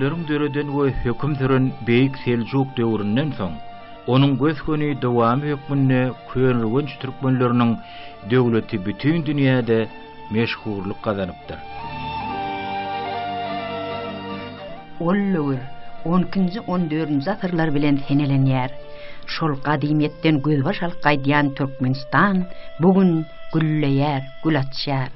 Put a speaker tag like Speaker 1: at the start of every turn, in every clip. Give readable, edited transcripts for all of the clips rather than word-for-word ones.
Speaker 1: Türkmenlerin döreden we höküm süren Beýik Seljuk döwründen soň onun gösköni dowamy hökmünde köýrenilmiş türkmenleriniň döwleti bütün dünýäde meşhurlyk gazanypdyr.
Speaker 2: Ollur 10-njy 14-nji asyrlar bilen senelenýär. Şol gadymyetden gözbaş alqaýdýan Türkmenistan bugün gülleýär, gül açýar.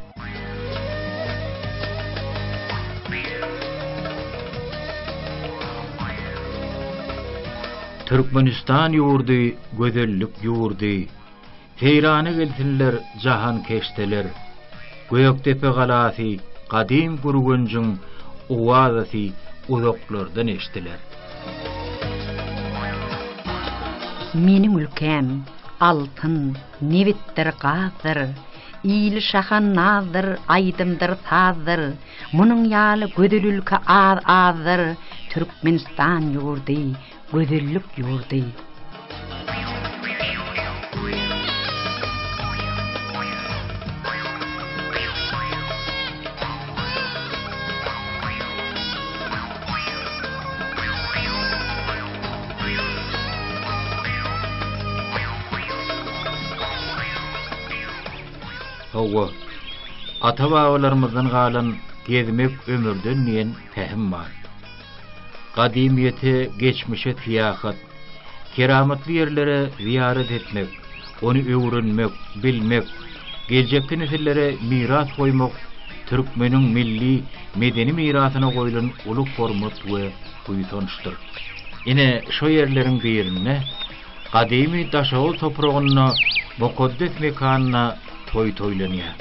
Speaker 1: Türkmenistan ýurdy, gözellik ýurdy. Teýrana gelsinler, jahan keşteler. Göýektepe galasy, gadym gurgunjyň owazasy uzaklardan eşdiler.
Speaker 2: Meniň ülkem altyn, nebitdir gazdyr, ýyly şahan nazdyr, aýdymdyr sazdyr. Munyň ýaly gödel ülke azdyr, Türkmenistan ýurdy, gözellik ýurdy.
Speaker 1: Hawa ata-babalarymyzdan galan gezmek ömürden niýen tähim bar. Gadymiyete, geçmişe tiýahat, keramatly ýerlere ziyaret etmek, onu öwrenmek, bilmek, geljekde nesillere miras goýmak türkmeniň milli medeni mirasyna goýulan uluk hormat we guýtanyşdyr. Ine şo ýerleriň birine gadymy daşagy topragyna, mukaddes mekanyna toýlanýar.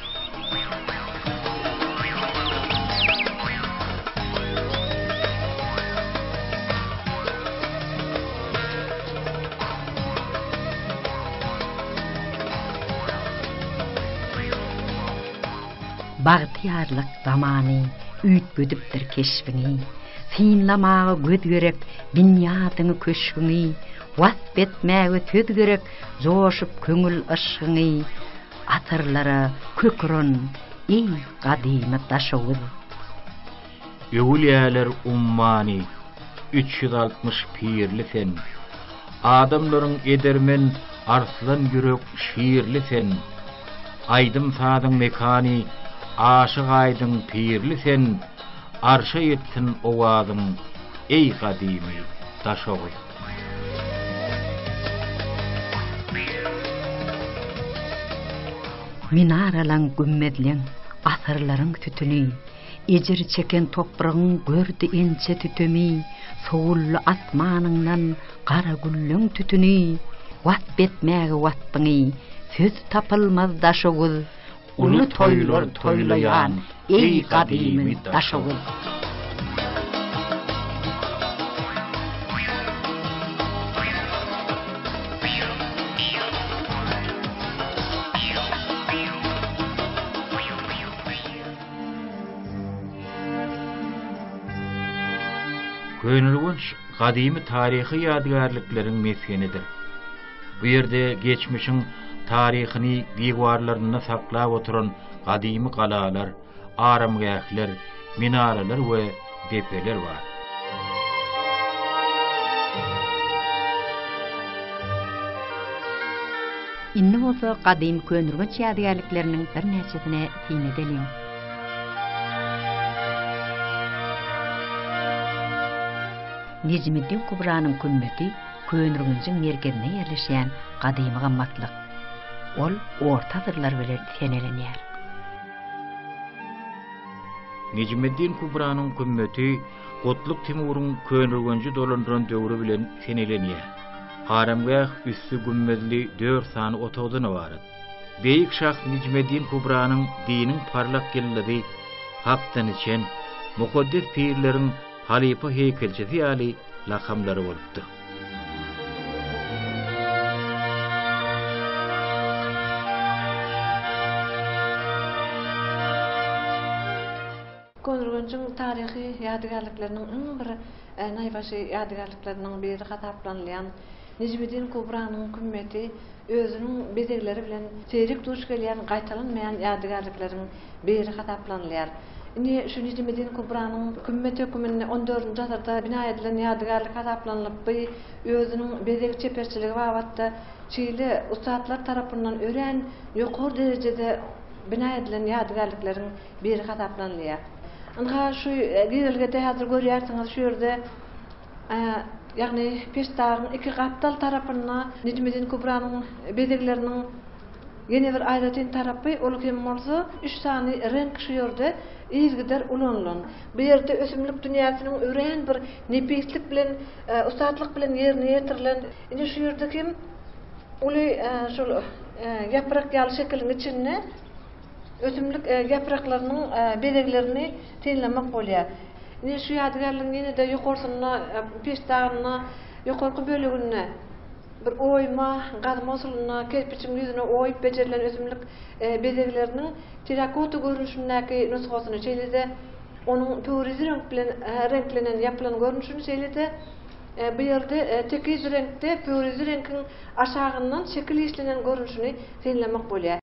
Speaker 2: Bagtyarlyk zamany üýtgödipdir keşbini. Sinlamagy göz gerek, dünýadyny köşgüni. Wasp etmäge söz gerek, joşup köňül ışgyny. Atyrlara kökürün, ey gadymy daşagy.
Speaker 1: Ýöwülýärler ummany 360 pirli sen. Adamlaryň edermen arslan ýürek şiirli sen. Aýdym sadyň mekany aşyk aýdyň pirli sen. Arşa ýetsin owazyň, ey gadymy daşagy.
Speaker 2: Minaralan gümmedlen asırlaryň tütüni, ejir çeken topragyň gördi ençe tütemi, sowully asmanyňdan gara güllüň tütüni, wasp etmäge waspyny, söz tapylmaz daşagy, uly toýlar toýlaýan, ey gadymy daşagy.
Speaker 1: Köýnülgünç gadymy taryhy ýadygärlikleriň meskenidir. Bu ýerde geçmişiň taryhyny diýwarlaryna saklap oturan gadymy galalar, aramgähler, minaralar we depeler bar.
Speaker 2: Inni bolsa gadymy köýnülgünç ýadygärlikleriniň bir näçesine tiýnedelim. Necmiddin Kubranyň kümmeti köýnürgünjiň merkezine ýerleşýän gadymy gammatlyk. Ol orta asyrlar bilen senelenýär.
Speaker 1: Necmiddin Kubranyň kümmeti Gotluk Timuryň köýnürgünji dolandyran döwri bilen senelenýär. Haramgah üssü gümmezli 4 sany otogyny bar. Beýik şahs Necmiddin Kubranyň diniň parlak ýyllary hakdan içen mukaddes pirleriň halifa heykelçisi ýaly lakamlary bolupdy.
Speaker 3: Köýnürgünjiň taryhy ýadygärlikleriniň bir naýbaşy ýadygärlikleriniň biri hataplanýan Necmiddin Kubranyň kümmeti özüniň bezegleri bilen seýrik duş gelýän gaýtalanmaýan ýadygärlikleriň biri hataplanýar. Ine şu Necmettin Kubranyň hükümet hökümine 14-nji asyrda bina edilen ýadygarlyk hasaplanlyp, bu özüniň bedegi çeperçiligi wagtda Çile ustatlar tarapyndan ören ýokary derejede bina edilen ýadygarlyklaryň biri hasaplanýar. Anga şu gizelgede hazır görýärsiňiz şu ýerde ýagny peşdagyň iki gapdal tarapyndan Necmettin Kubranyň bedegleriniň yeni bir aýratyn tarapy ol kim bolsa 3 sany renk şu ýerde izgider ulanlan. Bu ýerde ösümlik dünýäsining ören bir nepeslik bilen ustatlyk bilen ýerine ýetirilen. Indi şu ýerde kim uly şol yaprak ýaly şekilin içinde ösümlik yapraklarynyň bedeglerini tenlemek bolýar. Indi şu ýadygarlygyň ýene-de ýokarsyna peşdagyna ýokarky bölegine bir oyma, gazma usuluna, kerpiçin yüzüne oyup becerilen ösümlik bedeglerinin terakota görünüşündeki nusxasyny çeýlede, onun pörizi renk bilen renklenen yapılan görünüşüni çeýlede, bu ýerde tekiz renkde pörizi renkin aşagyndan şekil işlenen görünüşüni tenlemek bolýar.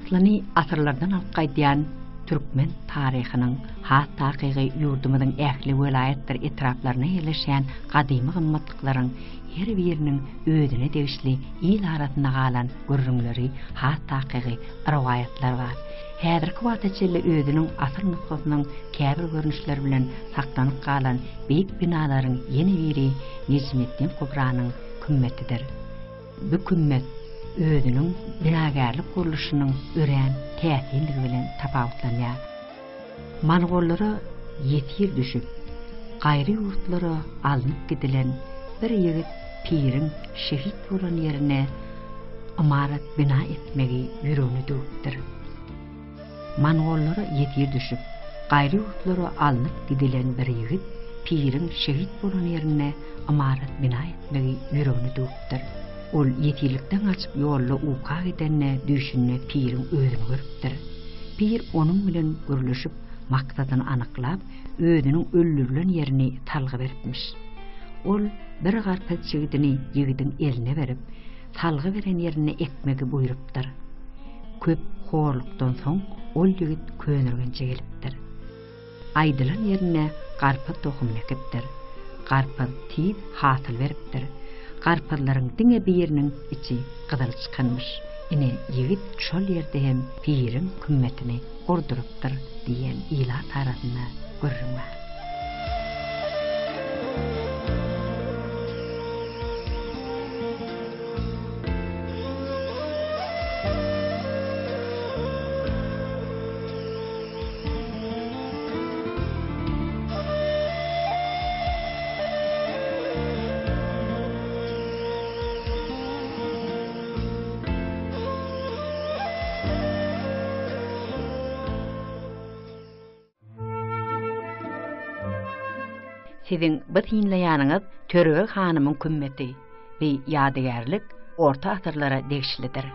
Speaker 3: Aslany asyrlardan alqaýdýan Türkmen taryhynyň hatda hakyky ýurdumyň ähli welayetler etraplaryna ýerleşýän gadymy gymmatlyklaryň her biriniň ödüne degişli il arasyna galan görüňleri hatda hakyky rowayatlar bar. Häzirki wagtçyly ödüniň asyl nusxasynyň käbir görünüşleri bilen saklanyp galan beýik binalaryň ýeni biri Necmettin Kubranyň kümmetidir. Bu kümmet ödünün binagarlyk guruluşynyň ören täsirligi bilen tapawutlanýar. Mongollary ýetir düşüp, gaýry ýurtlara alınıp gidilen bir ýigit pirin şehit bolan ýerine amarat bina etmegi ýüregini döwüpdir. Mongollary ýetir düşüp, gaýry ýurtlara alınıp gidilen bir ýigit pirin şehit bolan ýerine amarat bina etmegi ýüregini döwüpdir. Ol yetirlikden açıp yolla uka gidenne düşünne pirin ödünü görüpdir. Pir onun bilen görülüşüp maksadını anyklap ödünün öldürülen yerini talgy beripmiş. Ol bir garpaz çigidini ýigidin eline berip talgy beren yerine ekmegi buýrupdyr. Köp horlukdan soň ol ýigit könürgençe gelipdir. Aýdylan yerine garpaz tohum ekipdir. Garpaz tid hasyl beripdir. Garpazlaryň diňe biriniň içi gyzyl çykanmış. Ine ýigit şol ýerde hem pirin kümmetini gurdurupdyr diýen ila tarasyna görürmär. Sizin bu dinleýäniňiz Törög hanymyň kümmeti we ýadygarlyk orta asyrlara degişlidir.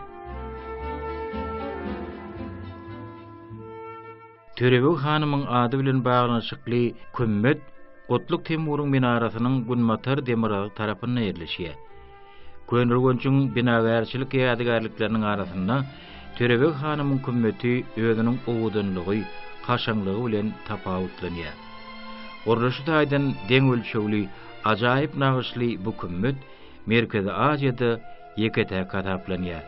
Speaker 1: Törög hanymyň ady bilen baglanyşykly kümmet Gotlyk Temurun minarasynyň Gunmatar demiragy tarapyndan ýerleşýär. Könürgençiň binagärçilik ýadygarlyklarynyň arasynda Törög hanymyň kümmeti özüniň owudunlygy, kaşaňlygy bilen tapawutlanýar. Orlaşy taýdan deň ölçegli, ajaýyp nagysly bu kümmet Merkezi Aziýada ýekete kataplanýar.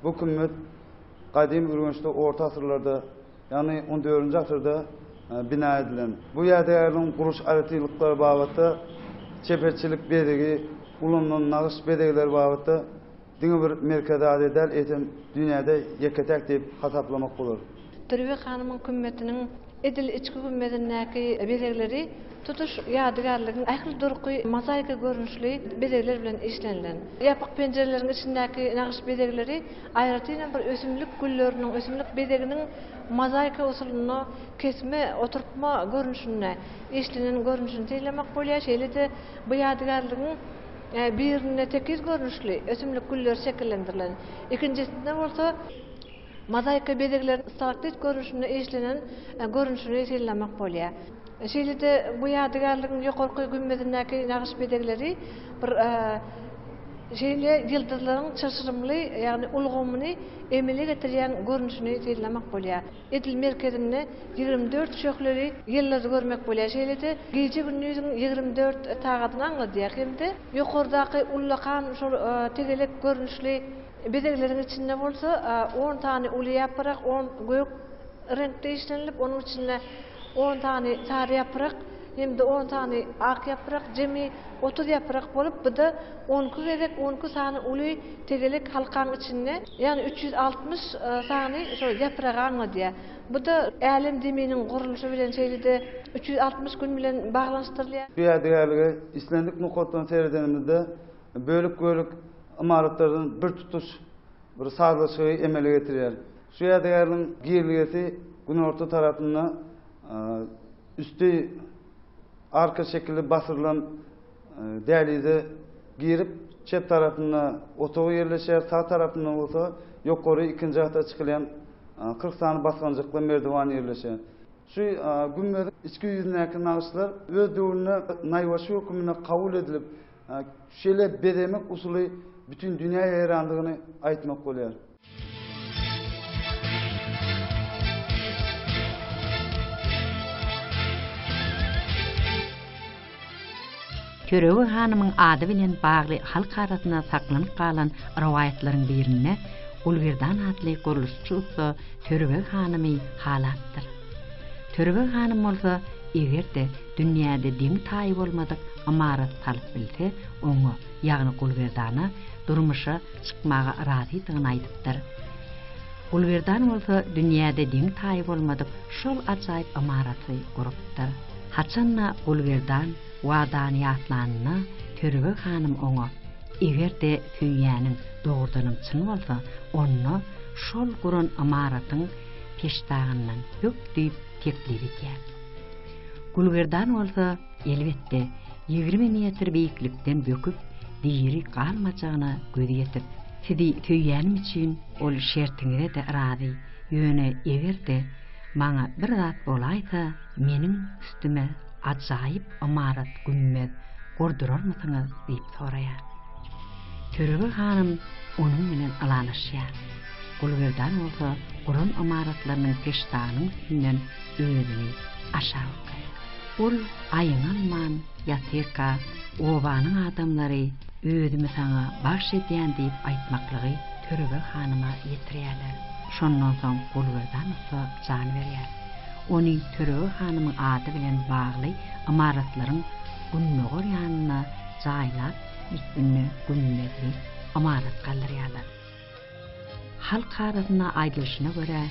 Speaker 4: Bu kümmet gadim Ürgençde orta asyrlarda yani 14. asırda bina edilen. Bu ýadygarlyň guruş aratylyklary babatda çeperçilik bedegi, ulumdan nağış bedegler babatda diňe bir merkez adedel etem dünýäde ýeketek diýip hasaplamak bolar.
Speaker 3: Türbek hanymyň kümmetiniň edil içki kümmetindäki bedegleri tutuş ýadygarlygyň ähli durky mozaika görünüşli bedegler bilen işlenilen. Ýapyk penjereleriň içindäki nağış bedegleri aýratyna bir ösümlik gülleriniň, ösümlik bedeginiň mozaika usulyna kesme, oturtma görünüşine, işlenen görünüşini teýlemek bolýar. Şeýle-de bu ýadygarlygyň birine tekiz görünüşli ösümlik güller şekillendirilen. İkincisinde bolsa mozaika bedeglerin stalaktit görünüşine işlenen görünüşini teýlemek bolýar. Şeýle-de bu ýadygarlygyň ýokarky gümmetindäki nağış bedegleri bir şeýle ýyldızlaryň çyrşyrymly, ýagny ulgamyny emele getirýän görünüşini teýlemek bolýar. Edil merkezinde 24 şöhleri ýyldız görmek bolýar. Şeýle-de gece gündüziň 24 tagatyny aňladýar. Hemde ýokardaky ullakan şol tegelek görünüşli bedegleriň içinde bolsa 10 tane uly ýaprak, 10 gök renkde işlenilip, onuň içinde 10 tane sarı yaprak, hem de 10 tane ak yaprak, jemi 30 yaprak bolup, bu da 10 gerek, 10 sany uly tegelek halkanyň içinde, yani 360 sany şo yaprak aňladýar. Bu da älim deminiň guruluşy bilen şeýle-de 360 gün bilen baglanşdyrylýar.
Speaker 4: Bu ýadygarlygy islendik nukatdan seyredenimizde bölük imaratlardan bir tutuş bir sazlaşygy emele getirýär. Şu ýadygarlygyň giyirligesi gün orta tarapynda üstü arka şekilde basırılan dehlize girip çep tarafına otoğu yerleşer, sağ tarafından olsa yukarı ikinci hata çıkılan 40 tane basgancıklı merdivan yerleşer. Şu gümmedin içki yüzündeki nağışlar öz döwrüne nayvaşı hükümüne kabul edilip şöyle bedemek usulü bütün dünya yayrandığını aytmak bolýar.
Speaker 2: Töregi hanymyň ady bilen bagly halk arasynda saklanyp galan rowayatlaryň birine Ulgerdan adly guruluşçy usta Töregi hanymy halatdyr. Töregi hanym bolsa egerde dünýäde diň taýy bolmadyk amarat salyp bilse, oňa ýagny Ulgerdana durmuşa çykmaga razydygyny aýdypdyr. Ulgerdan bolsa dünýäde diň taýy bolmadyk şol ajaýyp amaraty gurupdyr. Haçanna Ulgerdan wadany ýatlanyna Töregi hanym oňa egerde süýýäniň dogurdanam çyn bolsa, onu şol guran amaratyň peşdagyndan bök diýip teklip etýär. Ulgerdan bolsa elbetde 20 metr beýiklikden böküp diýeri galmajagyna gözi ýetip, "Sidi süýýänim üçin ol şertiňe de razy, ýöne egerde maňa bir zat bolaýsa, meniň üstüme ajaýyp amarat gümmez gurdurarmysyňyz?" diýip soraýar. Töregi hanym onuň bilen alanyşýar. Ulgerdan bolsa guran amaratlarynyň peşdaganyň üstünden özüni aşağı koýar. Ol aýyňalman ýateka obanyň adamlary özümi saňa baş edýän diýip aýtmaklygy Töregi hanyma ýetirýärler. Şondan soň Ulgerdan jan berýär. Ony Töregi hanymyň ady bilen bagly amaratlaryň günnögür ýanyna jaýlap üstüne günnezli amarat galdyrýarlar. Halk arasynda aýdylyşyna görä,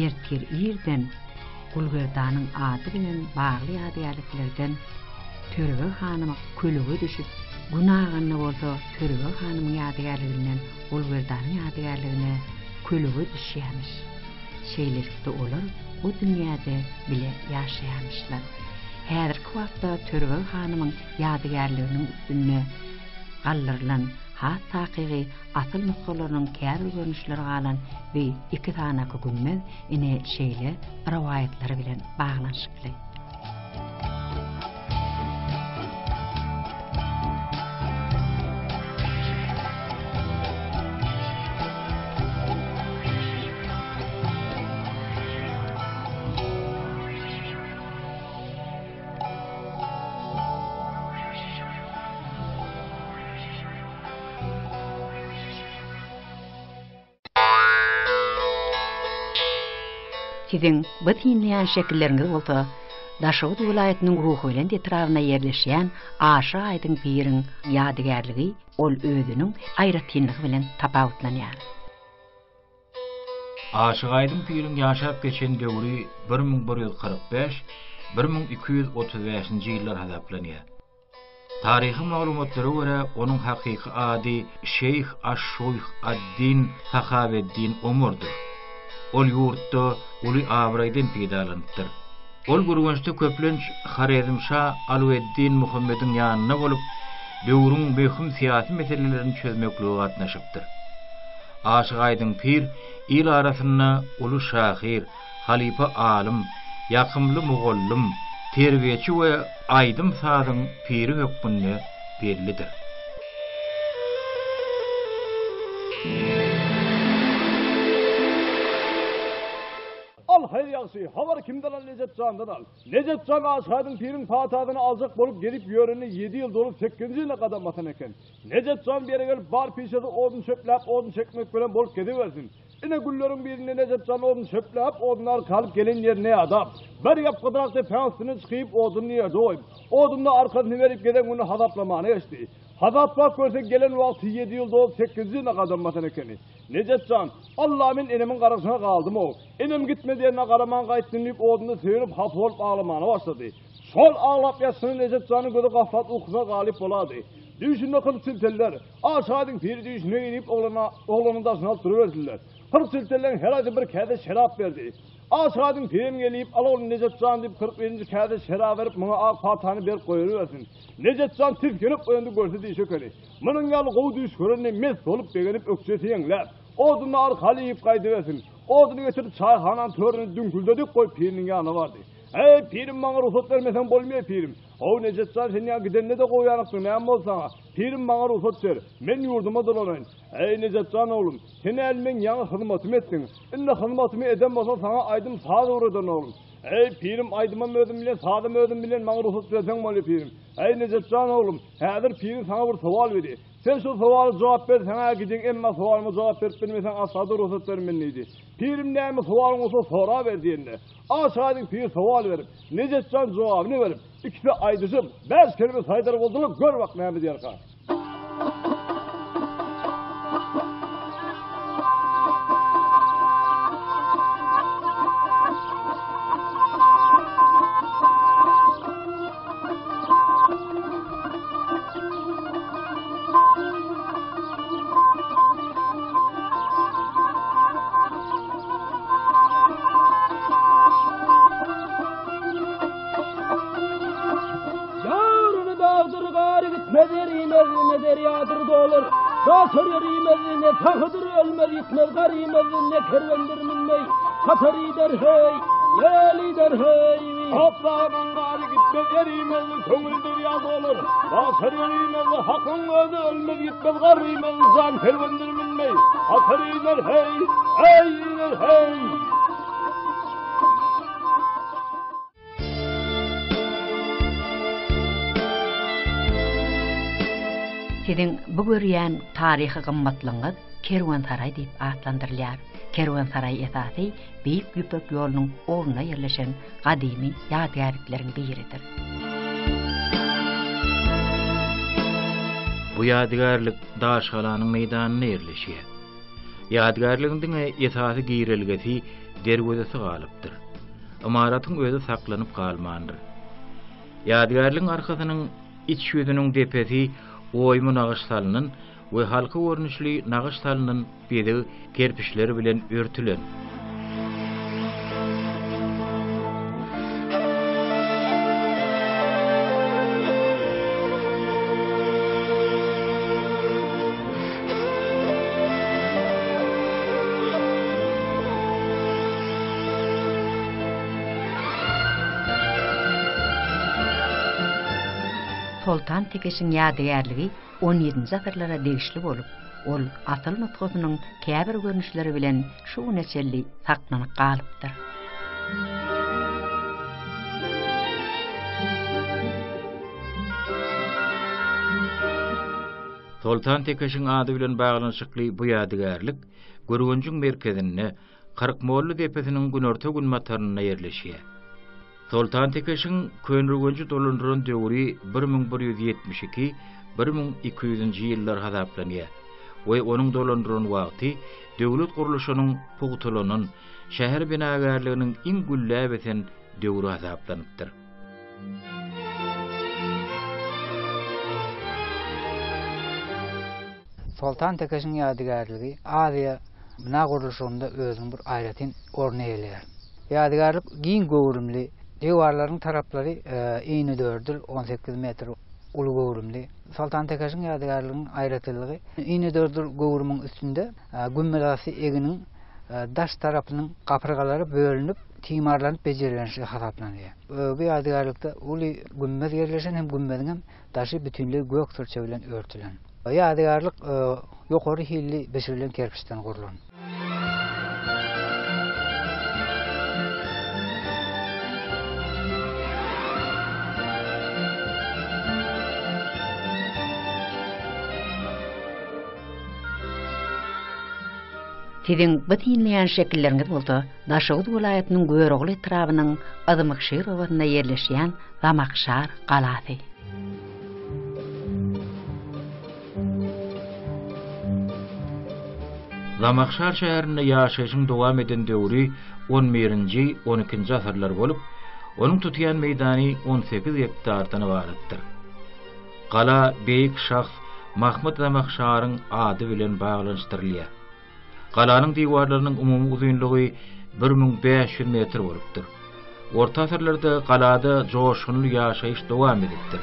Speaker 2: ertir ýerden Ulgerdanyň ady bilen bagly ýadygarlyklardan Töregi hanyma kölüge düşüp, gunahyny bolsa Töregi hanymyň ýadygarlygynyň Ulgerdanyň ýadygarlygyna kölüge düşýärmiş. Şeýlelikde olar bu dünýäde bile ýaşaýarmyşlar. Häzirki wagtda Töregi hanymyň ýadygarlygynyň üstüne galdyrılan hat taqiqi asyl nusgalarynyň kär görnüşleri galan we 2 tane gümmez ine şeýle rawayatlary bilen baglanşykly. Sizin bu tinleyen şekilleriniz bolsa, Daşoğut vilayetinin ruhu bilen etrafına yerleşen Aşık Aydın Pir'in ýadygarlygy ol özünün aýratynlygy bilen tapawutlanýar.
Speaker 1: Aşyk Aydın Pir'in ýaşap geçen döwri 1145-1235-nji ýyllar hasaplanýar. Taryhy maglumatlara görä onuň hakyky ady Şeyh Aş-Şoýh ad-Din Sahabeddin Omurdur. Ol ýurtda uly Abraýdan peýdalanypdyr. Ol gurgunçda köplenç Harizmşa Alaweddin Muhammediň ýanyna bolup, döwrüň möhüm syýasy meselelerini çözmeklige gatnaşypdyr. Aşyk Aydyn Pir il arasynda uly şahyr, halifa alim, ýakymly mugallym, terbiýeçi we aýdym sazyň piri hökmünde bellidir.
Speaker 5: Hayır ýagşy, habar kimden al? Nejetjandan al. Nejetjan Aşyk Aydyn Pir'in patagyny aljak bolup gelip ýöreni 7 ýyl dolup 8-nji ýyla kadam batan eken. Nejetjan bere gelip bar pişede odun çöpläp, odun çekmek bilen bolup gidiversin. Ine gülleriň birinde Nejetjan odun çöpläp, odunlar kalıp gelen ýerine adam. Bir ýap gydrakda pensiýony çykyp oduny ýerde oýup, odunny arkasyna berip gelen güni hazaplamany geçdi. Hazaplap görsek gelen wagty 7 ýyl dolup 8-nji ýyla kadam batan eken. Nejetjan, Allah men enemin garasyna galdym o. Enem gitmediğine garaman gaýtdynyp oduny söýüp hap bolup ağlamany başlady. Şol ağlap ýaşyny Nejetjanyň gözi gaflat ukyna galyp bolady. Düşünde kırk silteller, Aşyk Aydyn Pir düşüne inip oğlanın daşına alıp duruverdiler. Kırk siltellerin herhalde bir kade şerap verdi. Aşyk Aydyn Pir'im gelip alol Nejetjan deyip 41-nji kade şerap verip muňa ak patany berip goýuversin. Nejetjan tirkenip oýandy görse diýşekeli. Munyň ýaly gowy düş görende mes bolup begenip öksesi ýeňler. Oduny arkalyp gaýdyversin. Oduny getirip çayhanan törüne dünküldedik goýup Pir'in ýanyna bardy. Ey Pirim, maňa ruhsat bermesen bolmaýar Pirim. O Nejetjan sen ýa gidende de goýanypdyň, näme bolsaňa. Pirim maňa ruhsat ber. Men ýurduma dolanaýyn. Ey Nejetjan oglum, sen elmeň ýaňy hyzmatymy etdiň. Inde hyzmatymy eden bolsa saňa aýdym saz uradan oglum. Ey Pirim, aýdyma mödüm bilen, sadym ödüm bilen maňa ruhsat berseň bolýar Pirim. Ey Nejetjan oglum, häzir Pirim saňa bir sowal berdi. Sen şu sowaly jogap ber, sana gidin, emma sowalyma jogap berip bilmesen asady ruhsat bermenliydi. Pirim näme sowalyň bolsa sora ber diýende. Aşyk Aydyn Pir sowal berip, Nejetjan jogabyny berip, ikisi aýdyşyp, 5 kelime saýdar boldular, gör bak näme diýerka.
Speaker 6: Sörürimezine tahıdır ölmez gitmez garimezine kervendir minmey katar ider hey gel ider hey
Speaker 5: Toprağın gari gitmez erimez köngüldür yaz olur Sörürimez hakkın özü ölmez gitmez garimez zan kervendir minmey katar ider hey hey ider hey
Speaker 2: Sizin bu görýän taryhy gymmatlyňyz Kerwansaray diýip atlandyrylýar. Kerwansaray esasy Beýik Ýüpek ýolunyň ornuna ýerleşen gadymy ýadgarlykleriň biridir.
Speaker 1: Bu ýadgarlyk Daşgalanyň meýdanyna ýerleşýär. Ýadgarlygyň esasy giýrilgesi derwezesi galypdyr. Imaratyň özü saklanyp galmandyr. Ýadgarlygyň arkasynyň iç ýüzüniň depesi oýmy nagyşsalynyň we halky görnüşli nagyşsalynyň biri kerpiçleri bilen örtülen.
Speaker 2: Sultan Tekeşiň ýadygarlygy 17-nji asyrlara degişli bolup, ol asyl nutgasynyň käbir görnüşleri bilen şu neçeli saklanyp galypdyr. Sultan Tekeşiň ady bilen baglanyşykly bu ýadygarlyk Gürgünjüň merkezinde
Speaker 1: Kırkmoğlu depesinin günorta gün matarına yerleşiyor. Sultan Tekeş'in könrügöncü dolandıran döwri 1172-1200 ýyllar hasaplanýar. Ve onun dolandıran wagty döwlet guruluşynyň pugutulanyň, şäher binagarlygynyň iň güllä döwri hasaplanypdyr.
Speaker 7: Sultan Tekeş'in ýadygarlygy Aziýa bina guruluşynda özüň bir aýratyn orny eler. Ýadygarlyk giň gowrumly, diwarlaryň taraplary 24-18 metr uly gowrumly. Sultan Tekeş'in ýadygarlygynyň aýratyllygy 24 gowrumyň üstünde gümmedasy eginiň daş tarapynyň gapyrgalary bölünip timarlanyp bejerilýänşigi hasaplanýar. Bu ýadygarlykda uly gümmed yerleşen hem gümmediň hem daşy bütünlüği gök sürçe bilen örtülen. Ýadygarlyk ýokary hilli beşirilen kerpiçden gurulan.
Speaker 2: Sizin bitinleyen şekilleriniz bolsa, Daşoğuz vilayatynyň Göregli etrabynyň Azymykşyr owasyna yerleşýän Zamakşar galasy.
Speaker 1: Zamakşar şäherinde ýaşaşyň dowam eden döwri 11-nji 12-nji asyrlar bolup, onuň tutýan meýdany 18 hektardan ibaretdir. Gala beýik şahs Mahmud Zamakşaryň ady bilen baglanşdyrylýar. Galanyň diwarlarynyň umumy uzunlygy 1500 metr bolupdyr. Orta asyrlarda galada joşunly ýaşaýyş dowam edipdir.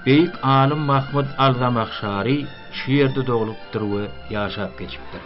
Speaker 1: Beýik alim Mahmud Al-Zamakşary şu ýerde dogulupdyr we ýaşap geçipdir.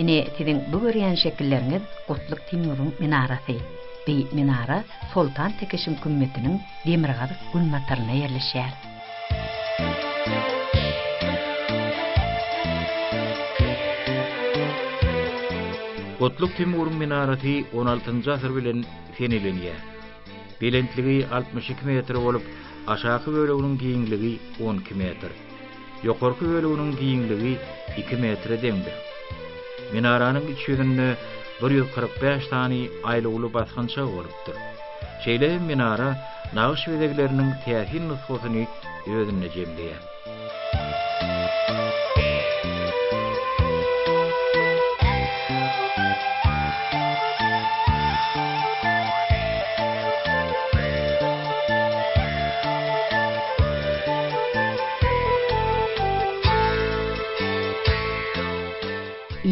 Speaker 2: Ine sizin bu görýän şekilleriniz Gutlyk Timurun minarasy. Bu minara Sultan Tekeş'in kümmetiniň demirgazyk gulmataryna yerleşýär.
Speaker 1: Gutlyk Timurun minarasy 16-njy asyr bilen senilenýär. Belentligi 62 metr bolup, aşağı böleginiň giňligi 12 metr. Ýokarky böleginiň giňligi 2 metre deňdir. Minaranyň iç ýüzünde 145 tany aýlugly basgynça bolupdyr. Şeýle minara nağış bezegleriniň täsin nusgasyny özüne jemleýär.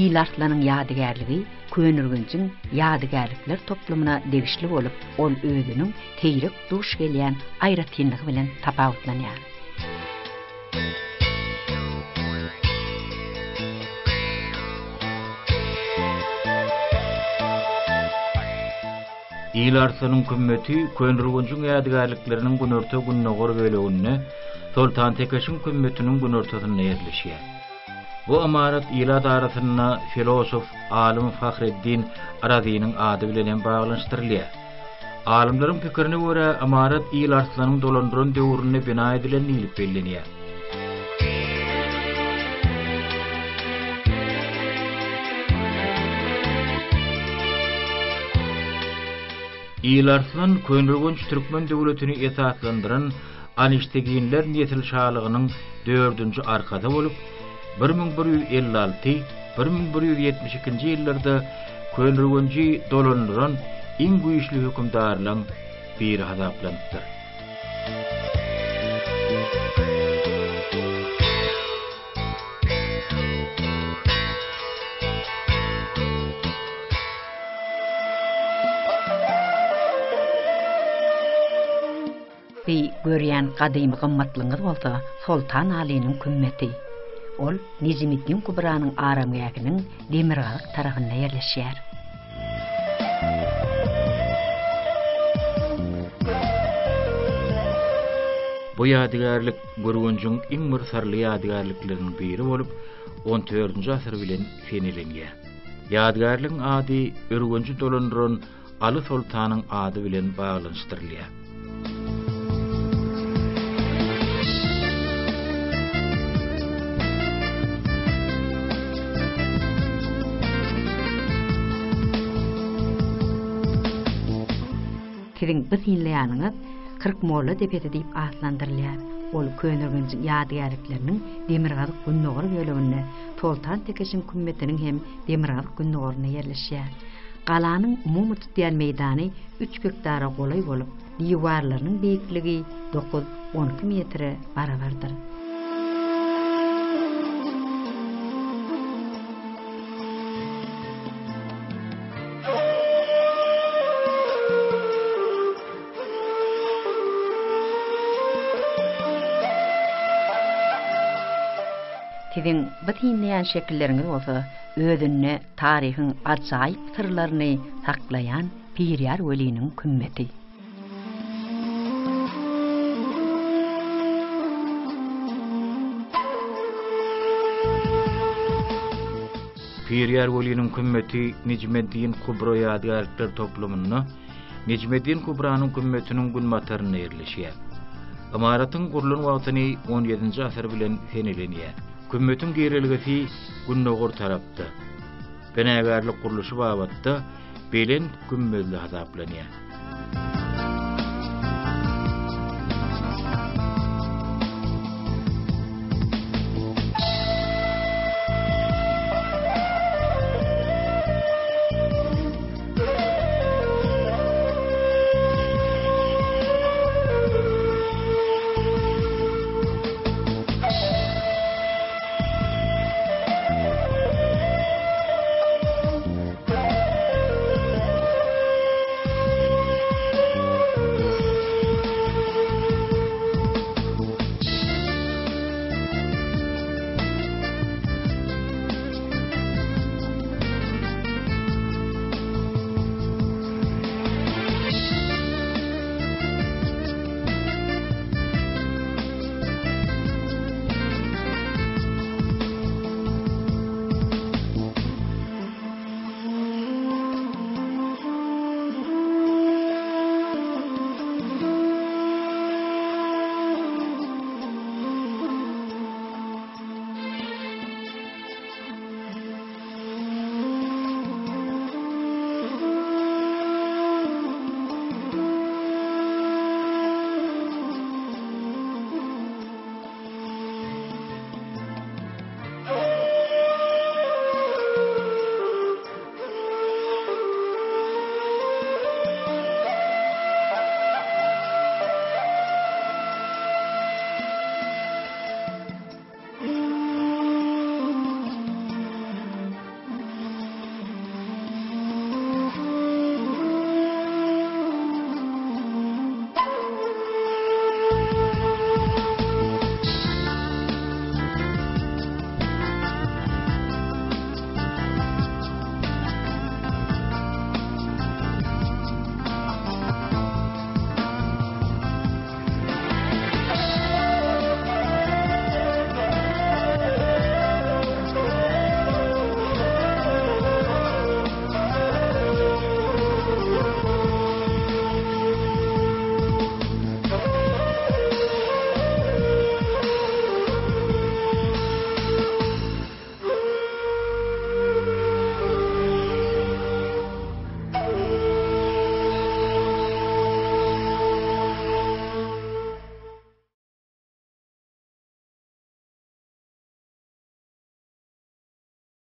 Speaker 2: İlarslanın ýadygarlygy könürgünçiň ýadygarlyklar toplamyna degişli bolup, ol özüniň teýrik duş gelýän aýratynlygy bilen tapawutlanýar.
Speaker 1: İlarsanyň kümmeti könürgünçiň ýadygarlyklarynyň günorta gününe gor bölegine Sultan Tekeş'in kümmetiniň günortasyna yerleşýär. Bu amarat ýylar arasyna filosof alim Fahreddin Arazi'niň ady bilen baglanşdyrylýar. Alimlaryň pikirine görä amarat ýylarsanyň dolandyran döwrüne bina edilen ýylyk bellenýär. Ýylarslan könürgünç türkmen döwletini esaslandyran Anişteginler nesil şalygynyň 4-nji arkada bolup, 1156-1172 ýyllarda könürgünçi dolandyran iň güýçli hökümdarlaryň biri hasaplanýar.
Speaker 2: Görýän gadymy gymmatlygyňyz bolsa Sultan Ali'niň kümmeti. Ol Nizamiddin Kubranyň aramgynyň demirgalyk tarapynda yerleşýär.
Speaker 1: Bu ýadygarlyk Gürgünjüň iň bir sarly ýadygarlyklarynyň biri bolup 14-nji asyr bilen fenilenýär. Ýadygarlygyň ady örgünji dolandyran Aly Sultanyň ady bilen baglanyşdyrylýar.
Speaker 2: Kirin bisinleýanyňyz 40 molla depeti diýip atlandyrylýar. Ol könürgünji ýadygarlyklarynyn Demirgazyk Günnogor bölümine Toltan Tekeşin kümmetiniň hem Demirgazyk Günnogoryna ýerleşýär. Galanyň umumy tutýan meýdany 3 hektara golay bolup, diýwarlarynyň beýikligi 9-12 metre barabardyr. Sizin bitinleyen şekilleriniz olsa, ödünne tarihin acayip sırlarını saklayan Piryar Veli'nin kümmeti.
Speaker 1: Piryar Veli'nin kümmeti Necmeddin Kubra ýadygarlyklar toplumyna, Necmeddin Kubranyň kümmetiniň günmataryna ýerleşýär. Imaratyň gurulun wagtyny 17-nji asyr bilen fenilenýär. Kümmetin gereligisi Günnogor tarapda. Benagarlyk guruluşy babatda belen kümmezli hasaplanýar.